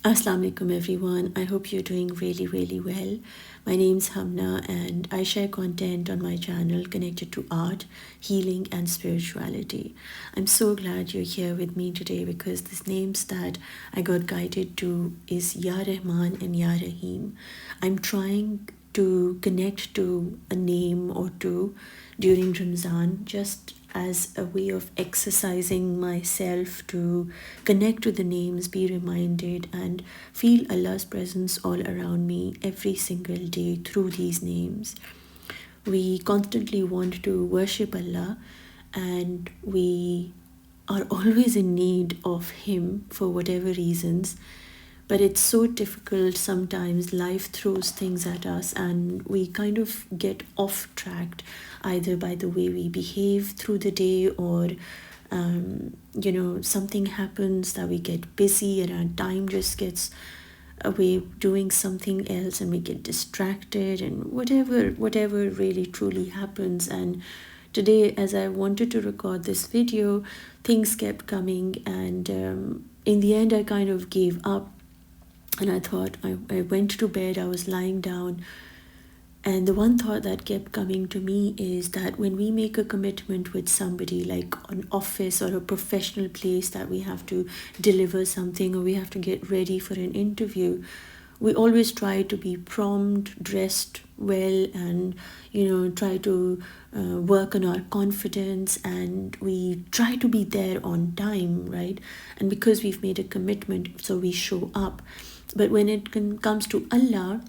Assalamu alaikum everyone. I hope you're doing really well. My name's HUMNA and I share content on my channel connected to art, healing and spirituality. I'm so glad you're here with me today because the names that I got guided to is Ya Rahman and Ya Rahim. I'm trying to connect to a name or two during Ramzan just as a way of exercising myself to connect to the names, be reminded, and feel Allah's presence all around me every single day through these names. We constantly want to worship Allah, and we are always in need of Him for whatever reasons. But it's so difficult sometimes. Life throws things at us and we kind of get off tracked either by the way we behave through the day or something happens that we get busy and our time just gets away doing something else and we get distracted and whatever really truly happens. And today, as I wanted to record this video, things kept coming and in the end I kind of gave up. And I thought, I went to bed, I was lying down, and the one thought that kept coming to me is that when we make a commitment with somebody, like an office or a professional place that we have to deliver something or we have to get ready for an interview, we always try to be prompt, dressed well, and try to work on our confidence, and we try to be there on time, right? And because we've made a commitment, so we show up. But when it comes to Allah,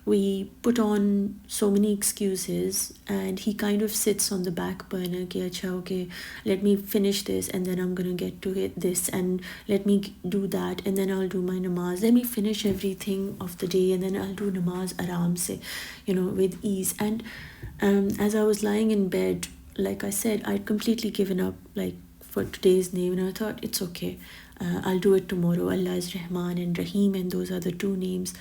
we put on so many excuses and He kind of sits on the back burner. Okay, let me finish this and then I'm gonna get to this, and let me do that and then I'll do my namaz. Let me finish everything of the day and then I'll do namaz aram se, with ease. And as I was lying in bed, like I said, I'd completely given up for today's name, and I thought it's okay. I'll do it tomorrow. Allah is Rahman and Rahim, and those are the two names.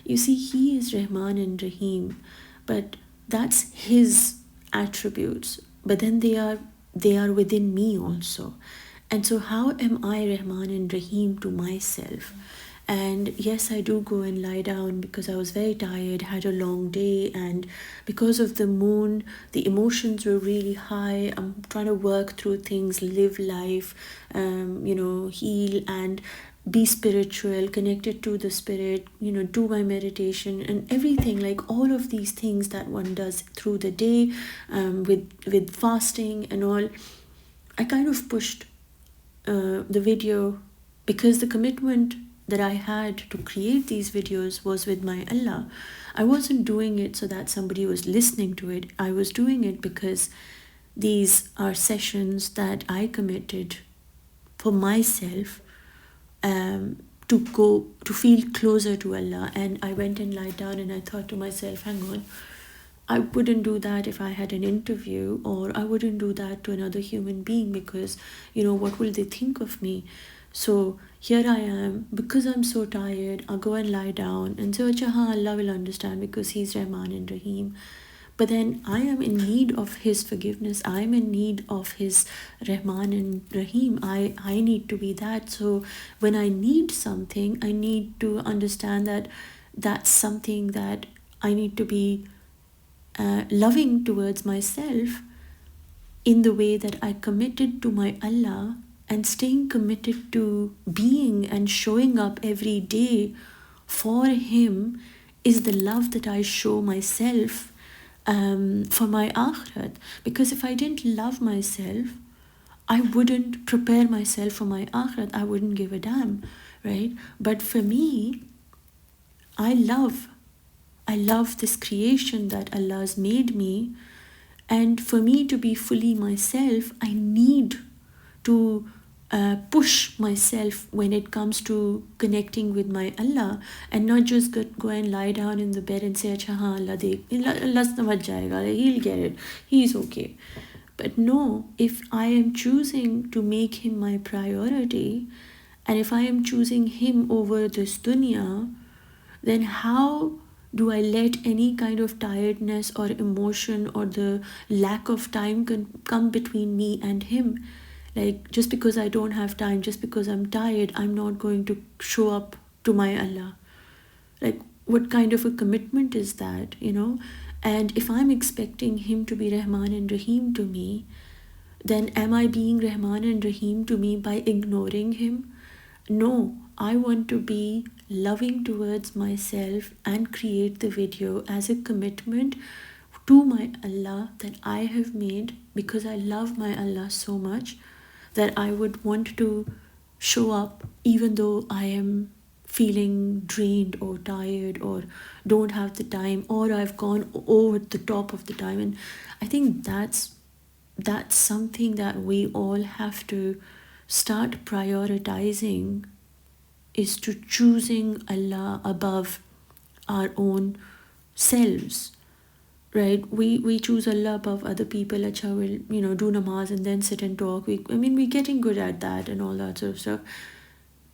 You see, He is Rahman and Rahim, but that's His attributes. But then they are within me also. And so how am I Rahman and Rahim to myself? And yes, I do go and lie down because I was very tired, had a long day, and because of the moon, the emotions were really high. I'm trying to work through things, live life, heal and be spiritual, connected to the spirit, do my meditation and everything, like all of these things that one does through the day, with fasting and all. I kind of pushed the video because the commitment that I had to create these videos was with my Allah. I wasn't doing it so that somebody was listening to it. I was doing it because these are sessions that I committed for myself, to feel closer to Allah. And I went and lied down and I thought to myself, hang on, I wouldn't do that if I had an interview, or I wouldn't do that to another human being because, what will they think of me? So here I am, because I'm so tired, I'll go and lie down and say, Allah will understand because He's Rahman and Rahim. But then I am in need of His forgiveness. I'm in need of His Rahman and Rahim. I need to be that. So when I need something, I need to understand that that's something that I need to be loving towards myself in the way that I committed to my Allah, and staying committed to being and showing up every day for Him is the love that I show myself for my akhirat. Because if I didn't love myself, I wouldn't prepare myself for my akhirat. I wouldn't give a damn, right? But for me, I love this creation that Allah has made me, and for me to be fully myself, I need to push myself when it comes to connecting with my Allah, and not just go and lie down in the bed and say, Allah samajh jayega, He'll get it, He's okay. But no, if I am choosing to make Him my priority, and if I am choosing Him over this dunya, then how do I let any kind of tiredness or emotion or the lack of time come between me and Him? Like, just because I don't have time, just because I'm tired, I'm not going to show up to my Allah? Like, what kind of a commitment is that, you know? And if I'm expecting him to be Rahman and Rahim to me, then am I being Rahman and Rahim to me by ignoring him? No, I want to be loving towards myself and create the video as a commitment to my Allah that I have made, because I love my Allah so much that I would want to show up even though I am feeling drained or tired or don't have the time, or I've gone over the top of the time. And I think that's something that we all have to start prioritizing, is to choosing Allah above our own selves, right? We choose Allah above other people. Acha, we'll, you know, do namaz and then sit and talk. We're getting good at that and all that sort of stuff.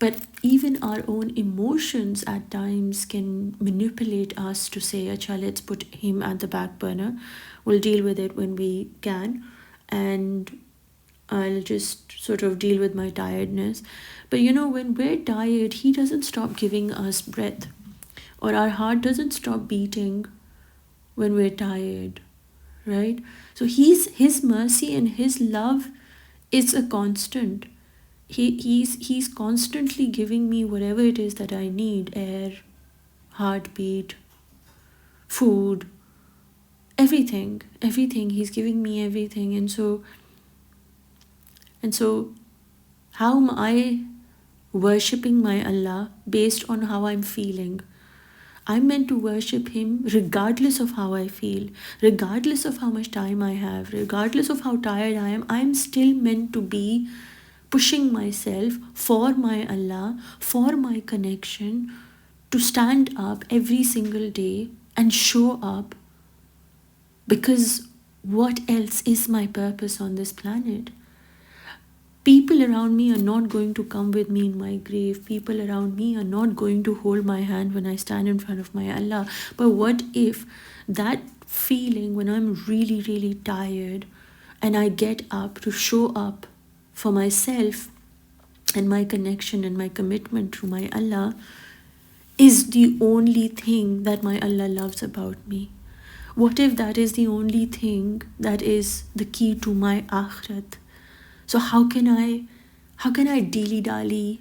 But even our own emotions at times can manipulate us to say, acha, let's put him at the back burner. We'll deal with it when we can, and I'll just sort of deal with my tiredness. But you know, when we're tired, he doesn't stop giving us breath, or our heart doesn't stop beating when we're tired, right? So his mercy and his love is a constant. He's constantly giving me whatever it is that I need: air, heartbeat, food, everything. He's giving me everything. And so how am I worshipping my Allah? Based on how I'm feeling. I'm meant to worship him regardless of how I feel, regardless of how much time I have, regardless of how tired I am. I'm still meant to be pushing myself for my Allah, for my connection, to stand up every single day and show up, because what else is my purpose on this planet? People around me are not going to come with me in my grave. People around me are not going to hold my hand when I stand in front of my Allah. But what if that feeling when I'm really, really tired and I get up to show up for myself and my connection and my commitment to my Allah is the only thing that my Allah loves about me? What if that is the only thing that is the key to my akhirat? So how can I dilly-dally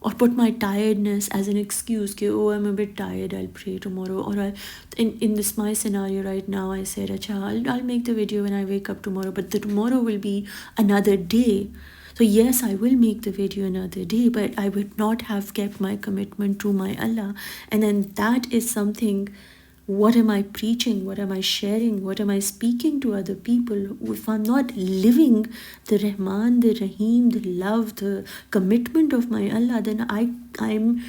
or put my tiredness as an excuse? Oh, I'm a bit tired, I'll pray tomorrow. Or in this my scenario right now, I said, acha, I'll make the video when I wake up tomorrow. But the tomorrow will be another day. So yes, I will make the video another day, but I would not have kept my commitment to my Allah. And then that is something. What am I preaching? What am I sharing? What am I speaking to other people? If I'm not living the Rahman, the Rahim, the love, the commitment of my Allah, then I'm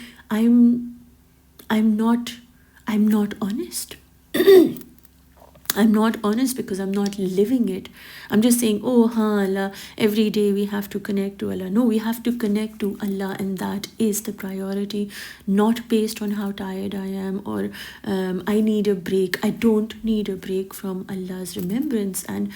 not honest. I'm not honest because I'm not living it. I'm just saying, oh, Allah, every day we have to connect to Allah. No, we have to connect to Allah, and that is the priority, not based on how tired I am or I need a break. I don't need a break from Allah's remembrance. And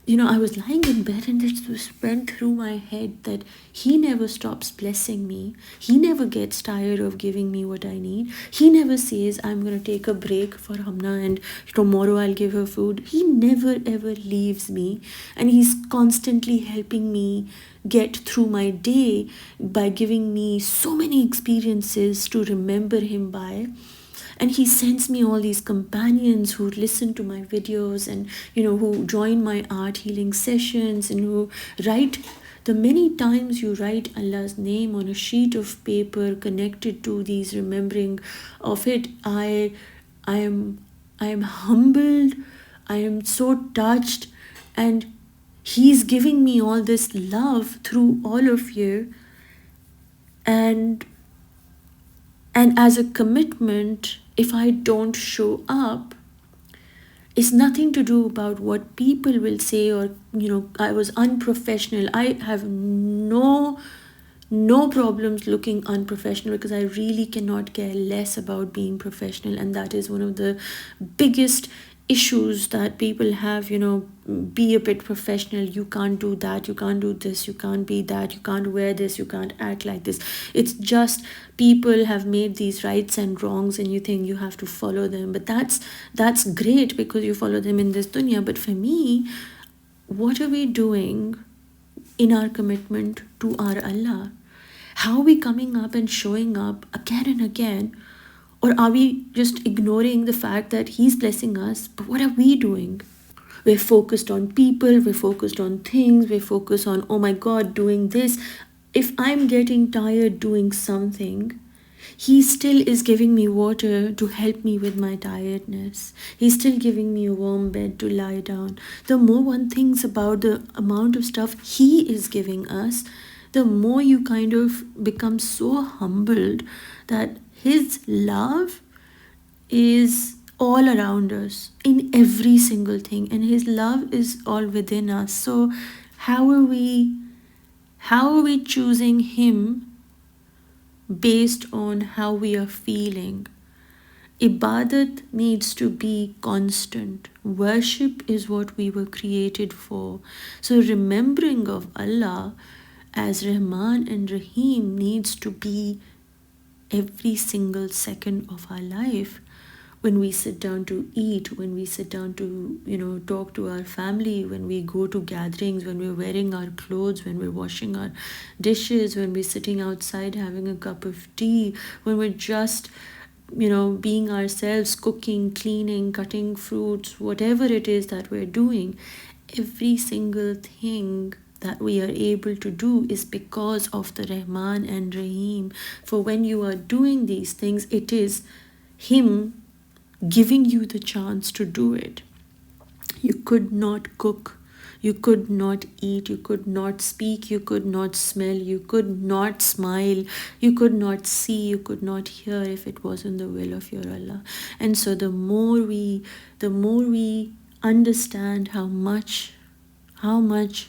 you know, I was lying in bed and it just went through my head that he never stops blessing me. He never gets tired of giving me what I need. He never says, I'm going to take a break for HUMNA and tomorrow I'll give her food. He never ever leaves me. And he's constantly helping me get through my day by giving me so many experiences to remember him by. And he sends me all these companions who listen to my videos and, you know, who join my art healing sessions and who write. The many times you write Allah's name on a sheet of paper connected to these remembering of it, I am humbled. I am so touched, and he's giving me all this love through all of you. And as a commitment, if I don't show up, it's nothing to do about what people will say or, you know, I was unprofessional. I have no problems looking unprofessional because I really cannot care less about being professional. And that is one of the biggest issues that people have, be a bit professional, you can't do that, you can't do this, you can't be that, you can't wear this, you can't act like this. It's just people have made these rights and wrongs and you think you have to follow them. But that's great because you follow them in this dunya. But for me, what are we doing in our commitment to our Allah? How are we coming up and showing up again and again? Or are we just ignoring the fact that He's blessing us? But what are we doing? We're focused on people, we're focused on things, we're focused on, oh my God, doing this. If I'm getting tired doing something, He still is giving me water to help me with my tiredness. He's still giving me a warm bed to lie down. The more one thinks about the amount of stuff He is giving us, the more you kind of become so humbled that His love is all around us in every single thing, and His love is all within us. So how are we choosing Him based on how we are feeling? Ibadat needs to be constant. Worship is what we were created for. So remembering of Allah as Rahman and Rahim needs to be every single second of our life. When we sit down to eat, when we sit down to, talk to our family, when we go to gatherings, when we're wearing our clothes, when we're washing our dishes, when we're sitting outside having a cup of tea, when we're just, being ourselves, cooking, cleaning, cutting fruits, whatever it is that we're doing, every single thing that we are able to do is because of the Rahman and Rahim. For when you are doing these things, it is Him giving you the chance to do it. You could not cook, you could not eat, you could not speak, you could not smell, you could not smile, you could not see, you could not hear if it wasn't the will of your Allah. And so the more we understand how much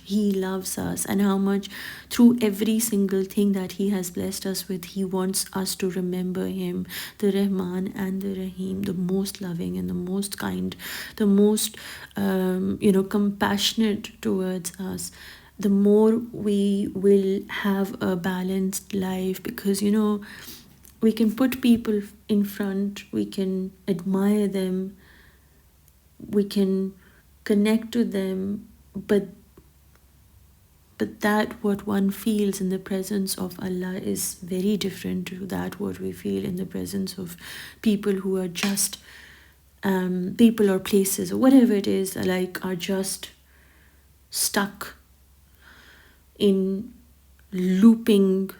He loves us, and how much through every single thing that He has blessed us with, He wants us to remember Him, the Rahman and the Rahim, the most loving and the most kind, the most compassionate towards us, the more we will have a balanced life. Because we can put people in front, we can admire them, we can connect to them, but that what one feels in the presence of Allah is very different to that what we feel in the presence of people who are just people or places or whatever it is, like are just stuck in looping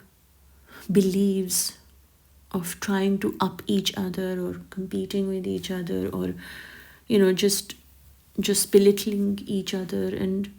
beliefs of trying to up each other or competing with each other, or just belittling each other. And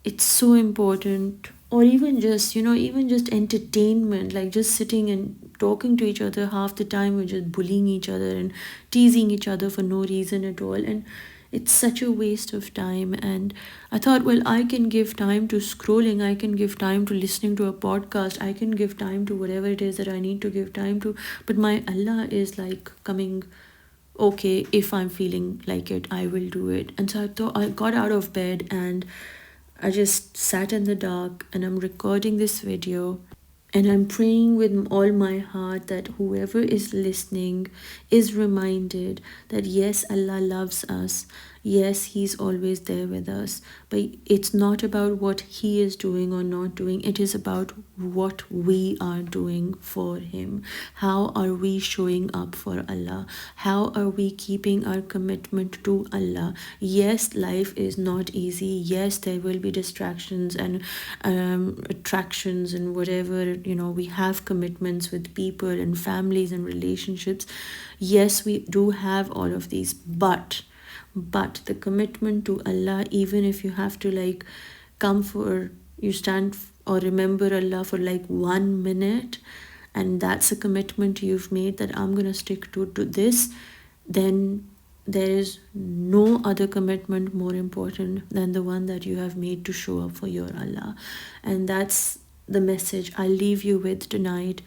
it's so important. Or even just entertainment, like just sitting and talking to each other, half the time we're just bullying each other and teasing each other for no reason at all, and it's such a waste of time. And I thought, well, I can give time to scrolling, I can give time to listening to a podcast, I can give time to whatever it is that I need to give time to, but my Allah is like coming, okay, if I'm feeling like it, I will do it. And so I got out of bed and I just sat in the dark, and I'm recording this video, and I'm praying with all my heart that whoever is listening is reminded that yes, Allah loves us. Yes, He's always there with us. But it's not about what He is doing or not doing. It is about what we are doing for Him. How are we showing up for Allah? How are we keeping our commitment to Allah? Yes, life is not easy. Yes, there will be distractions and attractions and whatever. We have commitments with people and families and relationships. Yes, we do have all of these, but the commitment to Allah, even if you have to you stand or remember Allah for 1 minute, and that's a commitment you've made that I'm gonna stick to this, then there is no other commitment more important than the one that you have made to show up for your Allah. And that's the message I'll leave you with tonight.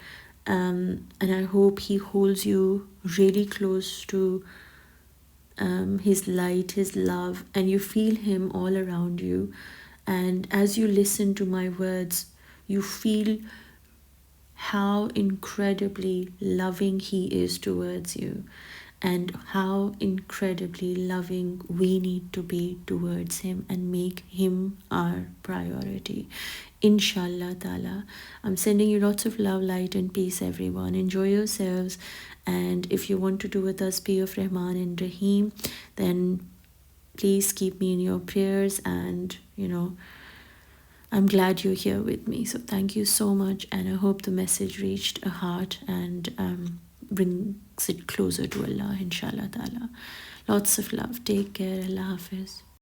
And I hope He holds you really close to His light, His love, and you feel Him all around you. And as you listen to my words, you feel how incredibly loving He is towards you, and how incredibly loving we need to be towards Him and make Him our priority. Inshallah Ta'ala. I'm sending you lots of love, light, and peace, everyone. Enjoy yourselves. And if you want to do with us P of Rahman and Rahim, then please keep me in your prayers. And I'm glad you're here with me. So thank you so much. And I hope the message reached a heart and brings it closer to Allah, inshallah ta'ala. Lots of love. Take care. Allah Hafiz.